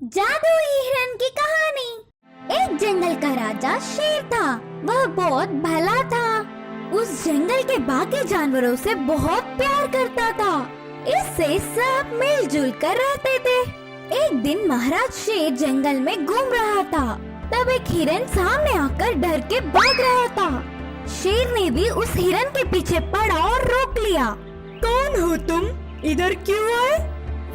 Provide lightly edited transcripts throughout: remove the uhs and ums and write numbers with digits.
जादुई हिरन की कहानी। एक जंगल का राजा शेर था। वह बहुत भला था। उस जंगल के बाकी जानवरों से बहुत प्यार करता था। इससे सब मिलजुल कर रहते थे। एक दिन महाराज शेर जंगल में घूम रहा था। तब एक हिरन सामने आकर डर के भाग रहा था। शेर ने भी उस हिरन के पीछे पड़ा और रोक लिया। कौन हो तुम? इधर क्यों आए?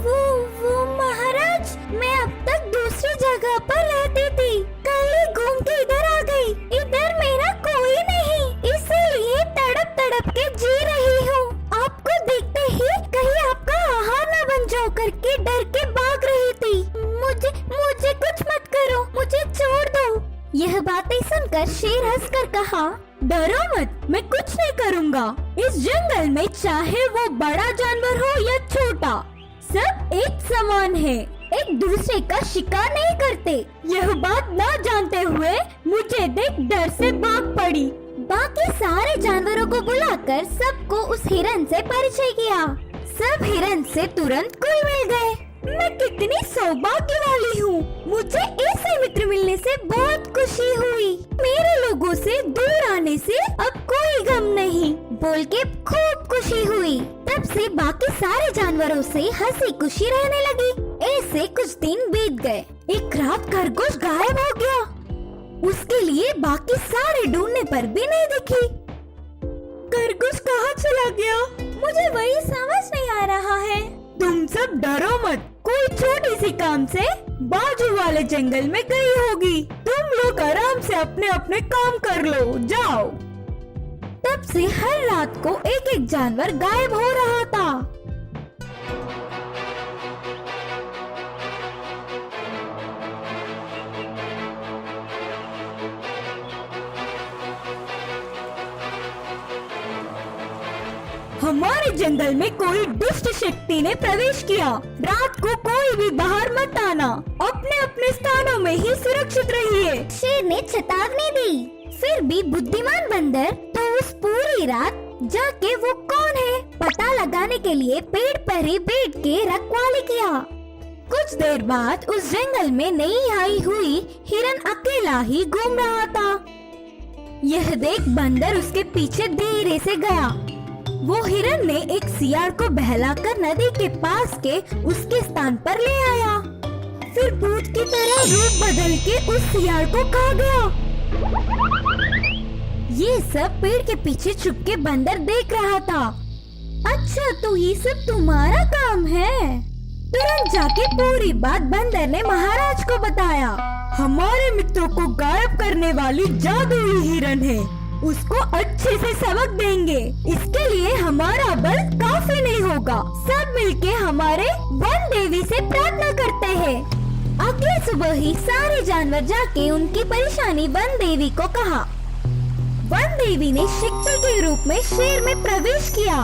वो महाराज, मैं अब तक दूसरी जगह पर रहती थी। कल ही घूम के इधर आ गई। इधर मेरा कोई नहीं, इसीलिए तड़प तड़प के जी रही हूँ। आपको देखते ही कहीं आपका आहार न बन जाओ करके डर के भाग रही थी। मुझे कुछ मत करो, मुझे छोड़ दो। यह बातें सुनकर शेर हंसकर कहा, डरो मत, मैं कुछ नहीं करूँगा। इस जंगल में चाहे वो बड़ा जानवर हो या छोटा, सब एक समान है, एक दूसरे का शिकार नहीं करते। यह बात न जानते हुए मुझे देख डर से भाग पड़ी। बाकी सारे जानवरों को बुलाकर सबको उस हिरन से परिचय किया। सब हिरन से तुरंत घुल मिल गए। मैं कितनी सौभाग्य वाली हूँ, मुझे ऐसे मित्र मिलने से बहुत खुशी हुई। मेरे लोगों से दूर आने से अब कोई गम नहीं, बोल के खूब खुशी हुई। तब से बाकी सारे जानवरों से हंसी खुशी रहने लगी। ऐसे कुछ दिन बीत गए। एक रात खरगोश गायब हो गया। उसके लिए बाकी सारे ढूंढने पर भी नहीं दिखी। खरगोश कहाँ चला गया? मुझे वही समझ नहीं आ रहा है। तुम सब डरो मत, कोई छोटी सी काम से बाजू वाले जंगल में गई होगी। तुम लोग आराम से अपने अपने काम कर लो, जाओ। तब से हर रात को एक एक जानवर गायब हो रहा था। हमारे जंगल में कोई दुष्ट शक्ति ने प्रवेश किया। रात को कोई भी बाहर मत आना, अपने अपने स्थानों में ही सुरक्षित रहिए। शेर ने चेतावनी दी। फिर भी बुद्धिमान बंदर तो उस पूरी रात जाके वो कौन है पता लगाने के लिए पेड़ पर ही बैठ के रखवाली किया। कुछ देर बाद उस जंगल में नई आई हुई हिरन अकेला ही घूम रहा था। यह देख बंदर उसके पीछे धीरे से गया। वो हिरन ने एक सियार को बहलाकर नदी के पास के उसके स्थान पर ले आया। फिर भूत की तरह रूप बदल के उस सियार को खा गया। ये सब पेड़ के पीछे छुप के बंदर देख रहा था। अच्छा, तो ये सब तुम्हारा काम है? तुरंत जाके पूरी बात बंदर ने महाराज को बताया। हमारे मित्रों को गायब करने वाली जादुई हिरन है, उसको अच्छे से सबक देंगे। इसके लिए हमारा बल काफी नहीं होगा। सब मिलके हमारे वन देवी से प्रार्थना करते हैं। अगले सुबह ही सारे जानवर जाके उनकी परेशानी वन देवी को कहा। वन देवी ने शक्ति के रूप में शेर में प्रवेश किया।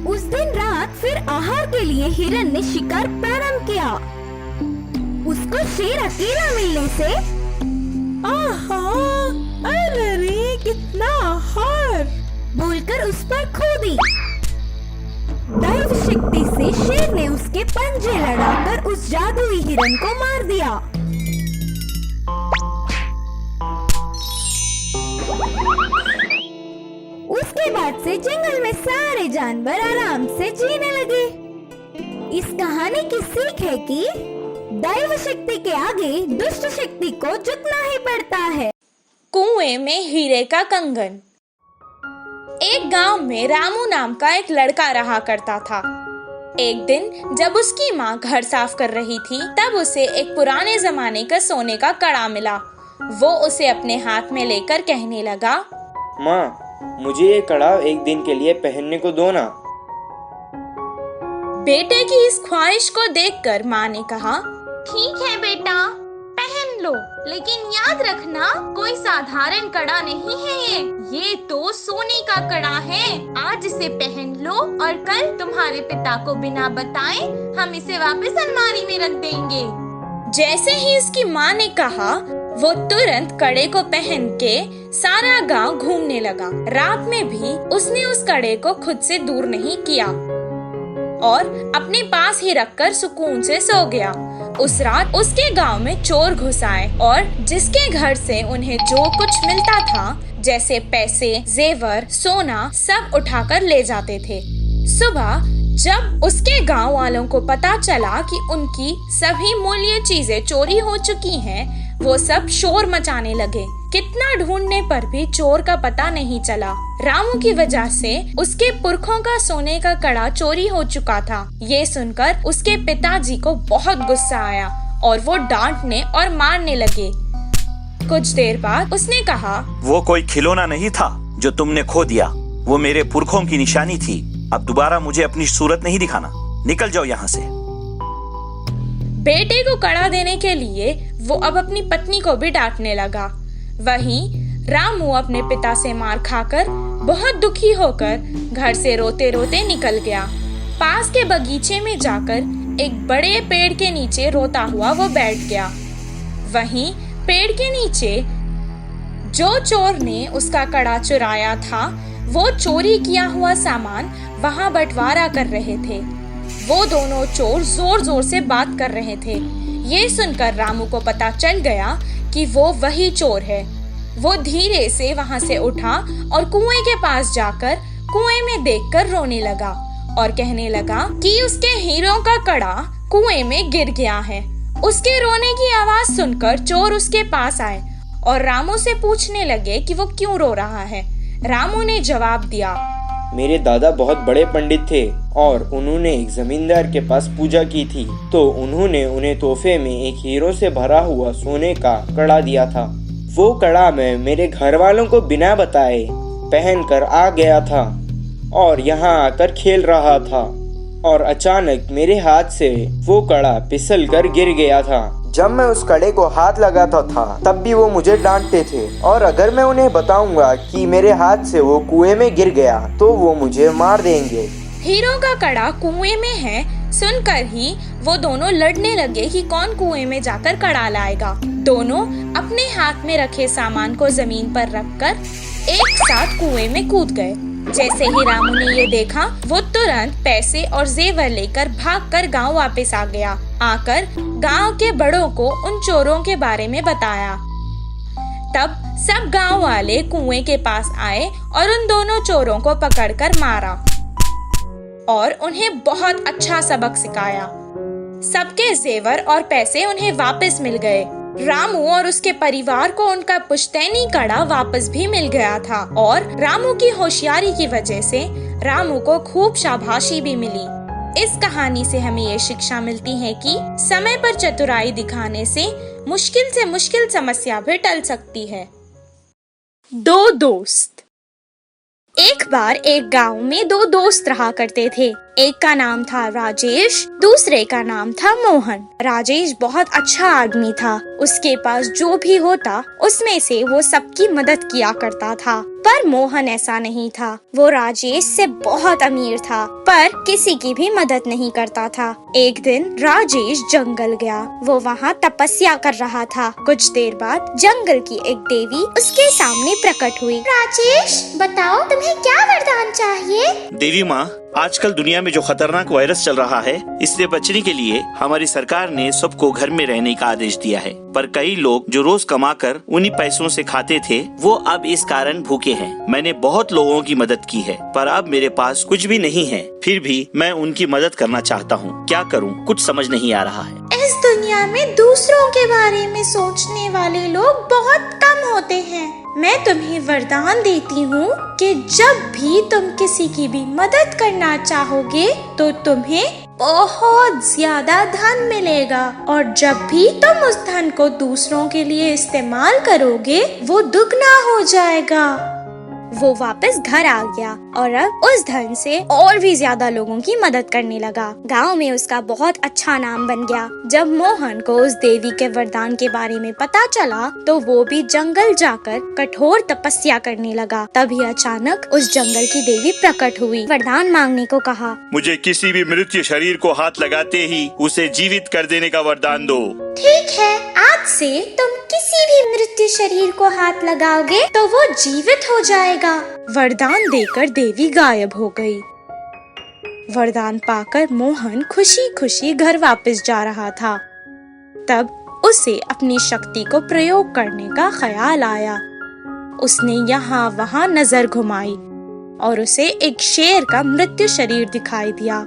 उस दिन रात फिर आहार के लिए हिरन ने शिकार प्रारंभ किया। उसको शेर अकेला मिलने से आहा, अरे कितना आहार बोलकर उस पर कूदी। दैव शक्ति से शेर ने उसके पंजे लड़ाकर उस जादुई हिरन को मार दिया। उसके बाद से जंगल में सारे जानवर आराम से जीने लगे। इस कहानी की सीख है कि दैव शक्ति के आगे दुष्ट शक्ति को झुकना ही पड़ता है। कुएं में हीरे का कंगन। एक गांव में रामू नाम का एक लड़का रहा करता था। एक दिन जब उसकी माँ घर साफ कर रही थी, तब उसे एक पुराने जमाने का सोने का कड़ा मिला। वो उसे अपने हाथ में लेकर कहने लगा, माँ, मुझे ये कड़ा एक दिन के लिए पहनने को दो ना। बेटे की इस ख्वाहिश को देखकर माँ ने कहा, ठीक है बेटा, पहन लो, लेकिन याद रखना कोई साधारण कड़ा नहीं है। ये तो सोने का कड़ा है। आज इसे पहन लो और कल तुम्हारे पिता को बिना बताए हम इसे वापस अलमारी में रख देंगे। जैसे ही इसकी माँ ने कहा, वो तुरंत कड़े को पहन के सारा गांव घूमने लगा। रात में भी उसने उस कड़े को खुद से दूर नहीं किया और अपने पास ही रखकर सुकून से सो गया। उस रात उसके गांव में चोर घुस आए और जिसके घर से उन्हें जो कुछ मिलता था, जैसे पैसे, जेवर, सोना, सब उठाकर ले जाते थे। सुबह जब उसके गांव वालों को पता चला कि उनकी सभी मूल्य चीजें चोरी हो चुकी हैं, वो सब शोर मचाने लगे। कितना ढूंढने पर भी चोर का पता नहीं चला। रामू की वजह से उसके पुरखों का सोने का कड़ा चोरी हो चुका था। ये सुनकर उसके पिताजी को बहुत गुस्सा आया और वो डांटने और मारने लगे। कुछ देर बाद उसने कहा, वो कोई खिलौना नहीं था जो तुमने खो दिया, वो मेरे पुरखों की निशानी थी। अब दोबारा मुझे अपनी सूरत नहीं दिखाना, निकल जाओ यहाँ से। बेटे को कड़ा देने के लिए वो अब अपनी पत्नी को भी डांटने लगा। वहीं रामू अपने पिता से मार खाकर बहुत दुखी होकर घर से रोते रोते निकल गया। पास के बगीचे में जाकर एक बड़े पेड़ के नीचे रोता हुआ वो बैठ गया। वहीं पेड़ के नीचे जो चोर ने उसका कड़ा चुराया था, वो चोरी किया हुआ सामान वहां बंटवारा कर रहे थे। वो दोनों चोर जोर जोर से बात कर रहे थे। ये सुनकर रामू को पता चल गया कि वो वही चोर है। वो धीरे से वहां से उठा और कुएं के पास जाकर कुएं में देखकर रोने लगा और कहने लगा कि उसके हीरों का कड़ा कुएं में गिर गया है। उसके रोने की आवाज सुनकर चोर उसके पास आए और रामू से पूछने लगे कि वो क्यों रो रहा है। रामू ने जवाब दिया, मेरे दादा बहुत बड़े पंडित थे और उन्होंने एक जमींदार के पास पूजा की थी, तो उन्होंने उन्हें तोहफे में एक हीरो से भरा हुआ सोने का कड़ा दिया था। वो कड़ा मैं मेरे घर वालों को बिना बताए पहनकर आ गया था और यहाँ आकर खेल रहा था और अचानक मेरे हाथ से वो कड़ा फिसल कर गिर गया था। जब मैं उस कड़े को हाथ लगाता था तब भी वो मुझे डांटते थे और अगर मैं उन्हें बताऊंगा कि मेरे हाथ से वो कुएं में गिर गया तो वो मुझे मार देंगे। हीरो का कड़ा कुएं में है सुनकर ही वो दोनों लड़ने लगे कि कौन कुएं में जाकर कड़ा लाएगा। दोनों अपने हाथ में रखे सामान को जमीन पर रखकर एक साथ कुएं में कूद गए। जैसे ही रामू ने ये देखा, वो तुरंत पैसे और जेवर लेकर भागकर गांव वापस आ गया। आकर गांव के बड़ों को उन चोरों के बारे में बताया। तब सब गांव वाले कुएं के पास आए और उन दोनों चोरों को पकड़कर मारा और उन्हें बहुत अच्छा सबक सिखाया। सबके जेवर और पैसे उन्हें वापस मिल गए। रामू और उसके परिवार को उनका पुश्तैनी कड़ा वापस भी मिल गया था और रामू की होशियारी की वजह से रामू को खूब शाबाशी भी मिली। इस कहानी से हमें ये शिक्षा मिलती है कि समय पर चतुराई दिखाने से मुश्किल समस्या भी टल सकती है। दो दोस्त। एक बार एक गांव में दो दोस्त रहा करते थे। एक का नाम था राजेश, दूसरे का नाम था मोहन। राजेश बहुत अच्छा आदमी था। उसके पास जो भी होता उसमें से वो सबकी मदद किया करता था। पर मोहन ऐसा नहीं था। वो राजेश से बहुत अमीर था पर किसी की भी मदद नहीं करता था। एक दिन राजेश जंगल गया। वो वहाँ तपस्या कर रहा था। कुछ देर बाद जंगल की एक देवी उसके सामने प्रकट हुई। राजेश, बताओ तुम्हें क्या वरदान चाहिए? देवी माँ, आजकल दुनिया में जो खतरनाक वायरस चल रहा है, इससे बचने के लिए हमारी सरकार ने सबको घर में रहने का आदेश दिया है। पर कई लोग जो रोज कमाकर उन्हीं पैसों से खाते थे, वो अब इस कारण भूखे हैं। मैंने बहुत लोगों की मदद की है पर अब मेरे पास कुछ भी नहीं है। फिर भी मैं उनकी मदद करना चाहता हूँ। क्या करूँ, कुछ समझ नहीं आ रहा है। इस दुनिया में दूसरों के बारे में सोचने वाले लोग बहुत कम होते हैं। मैं तुम्हें वरदान देती हूँ कि जब भी तुम किसी की भी मदद करना चाहोगे तो तुम्हें बहुत ज्यादा धन मिलेगा और जब भी तुम उस धन को दूसरों के लिए इस्तेमाल करोगे वो दुगना हो जाएगा। वो वापस घर आ गया और अब उस धन से और भी ज्यादा लोगों की मदद करने लगा। गांव में उसका बहुत अच्छा नाम बन गया। जब मोहन को उस देवी के वरदान के बारे में पता चला तो वो भी जंगल जाकर कठोर तपस्या करने लगा। तभी अचानक उस जंगल की देवी प्रकट हुई। वरदान मांगने को कहा। मुझे किसी भी मृत शरीर को हाथ लगाते ही उसे जीवित कर देने का वरदान दो। ठीक है, आज से तुम किसी भी मृत्यु शरीर को हाथ लगाओगे तो वो जीवित हो जाएगा। वरदान देकर देवी गायब हो गई। वरदान पाकर मोहन खुशी खुशी घर वापस जा रहा था। तब उसे अपनी शक्ति को प्रयोग करने का ख्याल आया। उसने यहाँ वहाँ नजर घुमाई और उसे एक शेर का मृत्यु शरीर दिखाई दिया।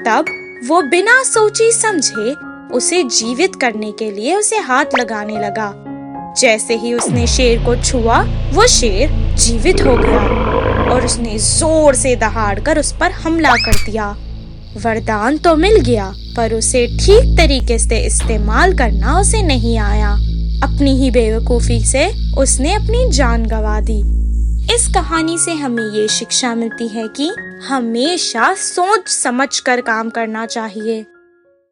तब वो बिना सोची समझे उसे जीवित करने के लिए उसे हाथ लगाने लगा। जैसे ही उसने शेर को छुआ, वो शेर जीवित हो गया और उसने जोर से दहाड़कर उस पर हमला कर दिया। वरदान तो मिल गया, पर उसे ठीक तरीके से इस्तेमाल करना उसे नहीं आया। अपनी ही बेवकूफी से उसने अपनी जान गंवा दी। इस कहानी से हमें ये शिक्षा मिलती है कि हमेशा सोच समझ कर काम करना चाहिए।